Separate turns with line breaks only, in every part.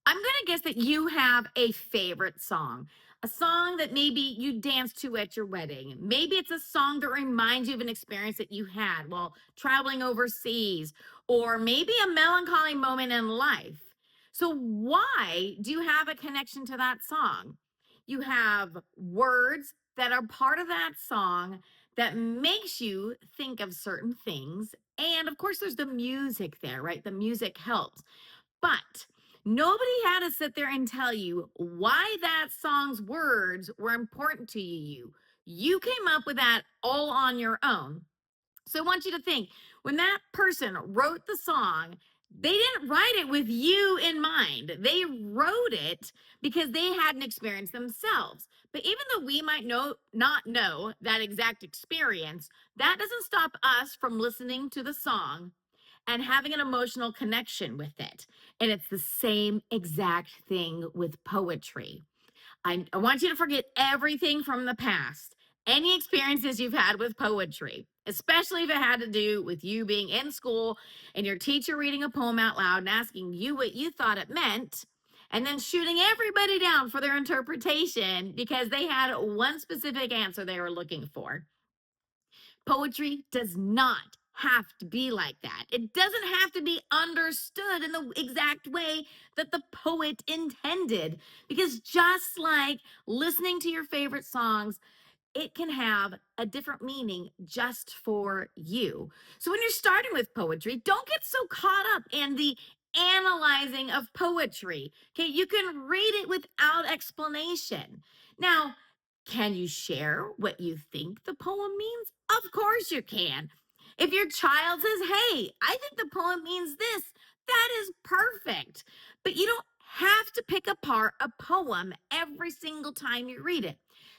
I'm going to guess that you have a favorite song, a song that maybe you danced to at your wedding. Maybe it's a song that reminds you of an experience that you had while traveling overseas, or maybe a melancholy moment in life. So, why do you have a connection to that song? You have words that are part of that song that makes you think of certain things. And of course, there's the music there, right? The music helps. But nobody had to sit there and tell you why that song's words were important to you. You came up with that all on your own. So I want you to think when that person wrote the song, they didn't write it with you in mind. They wrote it because they had an experience themselves. But even though we might not know that exact experience, that doesn't stop us from listening to the song and having an emotional connection with it. And it's the same exact thing with poetry. I want you to forget everything from the past, any experiences you've had with poetry, especially if it had to do with you being in school and your teacher reading a poem out loud and asking you what you thought it meant, and then shooting everybody down for their interpretation because they had one specific answer they were looking for. Poetry does not have to be like that. It doesn't have to be understood in the exact way that the poet intended. Because just like listening to your favorite songs, it can have a different meaning just for you. So when you're starting with poetry, don't get so caught up in the analyzing of poetry. Okay, you can read it without explanation. Now, can you share what you think the poem means? Of course you can. If your child says, "Hey, I think the poem means this," that is perfect. But you don't have to pick apart a poem every single time you read it.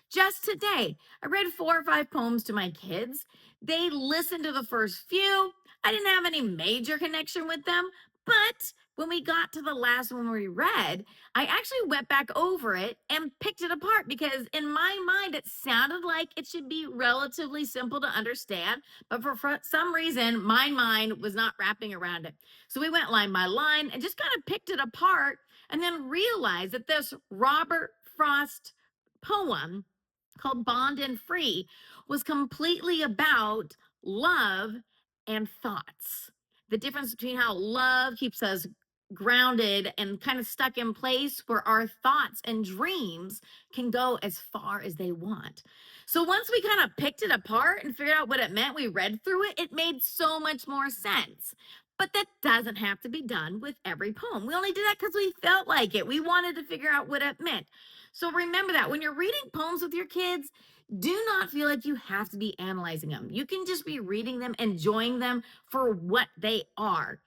Just today, I read 4 or 5 poems to my kids. They listened to the first few. I didn't have any major connection with them, but when we got to the last one we read, I actually went back over it and picked it apart because in my mind, it sounded like it should be relatively simple to understand. But for some reason, my mind was not wrapping around it. So we went line by line and just kind of picked it apart and then realized that this Robert Frost poem called Bond and Free was completely about love and thoughts. The difference between how love keeps us grounded and kind of stuck in place where our thoughts and dreams can go as far as they want. So once we kind of picked it apart and figured out what it meant, we read through it, it made so much more sense. But that doesn't have to be done with every poem. We only did that because we felt like it. We wanted to figure out what it meant. So remember that when you're reading poems with your kids, do not feel like you have to be analyzing them. You can just be reading them, enjoying them for what they are.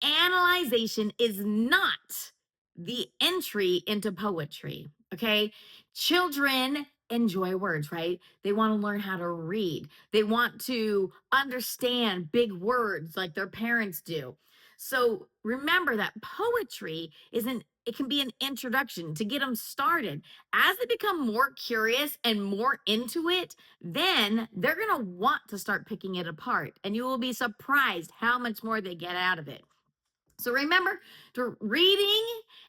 Analyzation is not the entry into poetry. Okay. Children enjoy words, right? They want to learn how to read, they want to understand big words like their parents do. So remember that poetry isn't, it can be an introduction to get them started. As they become more curious and more into it, then they're going to want to start picking it apart, and you will be surprised how much more they get out of it. So remember, reading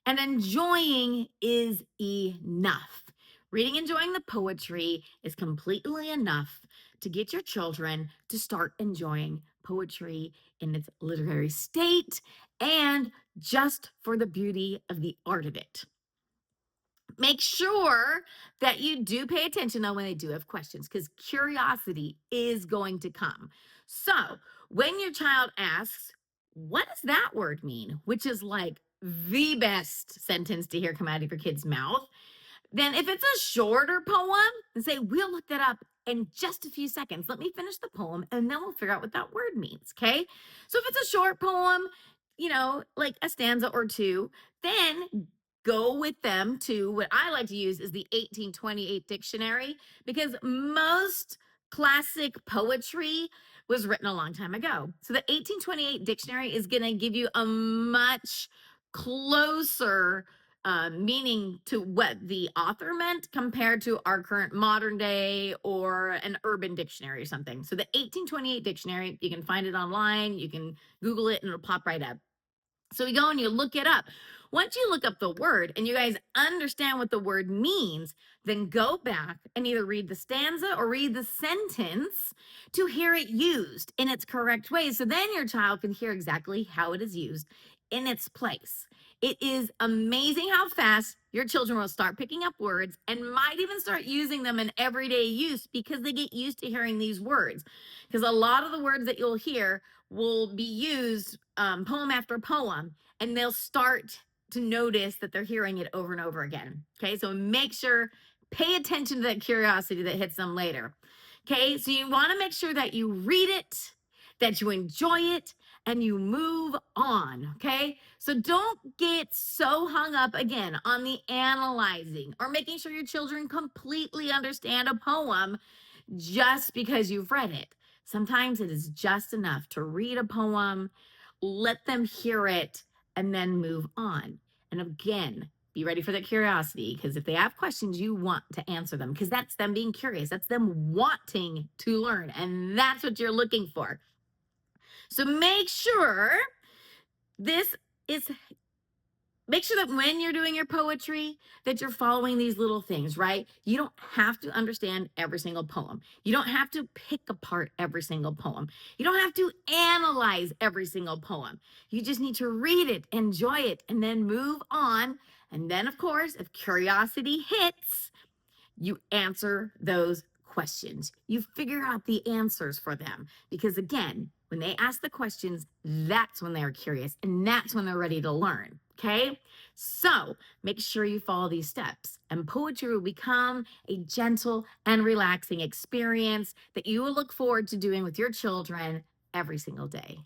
and enjoying is enough. Reading, enjoying the poetry is completely enough to get your children to start enjoying poetry in its literary state and just for the beauty of the art of it. Make sure that you do pay attention though when they do have questions, because curiosity is going to come. So when your child asks, "What does that word mean?" which is like the best sentence to hear come out of your kid's mouth, then if it's a shorter poem, then say, "We'll look that up in just a few seconds. Let me finish the poem and then we'll figure out what that word means." Okay. So if it's a short poem, like a stanza or two, then go with them to what I like to use is the 1828 dictionary, because most classic poetry was written a long time ago. So the 1828 dictionary is going to give you a much closer meaning to what the author meant compared to our current modern day or an urban dictionary or something. So the 1828 dictionary, you can find it online, you can Google it and it'll pop right up. So you go and you look it up. Once you look up the word and you guys understand what the word means, then go back and either read the stanza or read the sentence to hear it used in its correct way. So then your child can hear exactly how it is used in its place. It is amazing how fast your children will start picking up words and might even start using them in everyday use because they get used to hearing these words. Because a lot of the words that you'll hear will be used poem after poem, and they'll start to notice that they're hearing it over and over again. Okay, so make sure, pay attention to that curiosity that hits them later. Okay, so you want to make sure that you read it, that you enjoy it, and you move on. Okay, so don't get so hung up again on the analyzing or making sure your children completely understand a poem just because you've read it. Sometimes it is just enough to read a poem, let them hear it, and then move on. And again, be ready for that curiosity, because if they have questions, you want to answer them, because that's them being curious. That's them wanting to learn. And that's what you're looking for. So make sure this is make sure that when you're doing your poetry that you're following these little things, right? You don't have to understand every single poem. You don't have to pick apart every single poem. You don't have to analyze every single poem. You just need to read it, enjoy it, and then move on. And then, of course, if curiosity hits, you answer those questions. You figure out the answers for them. Because again, when they ask the questions, that's when they're curious and that's when they're ready to learn. Okay, so make sure you follow these steps, and poetry will become a gentle and relaxing experience that you will look forward to doing with your children every single day.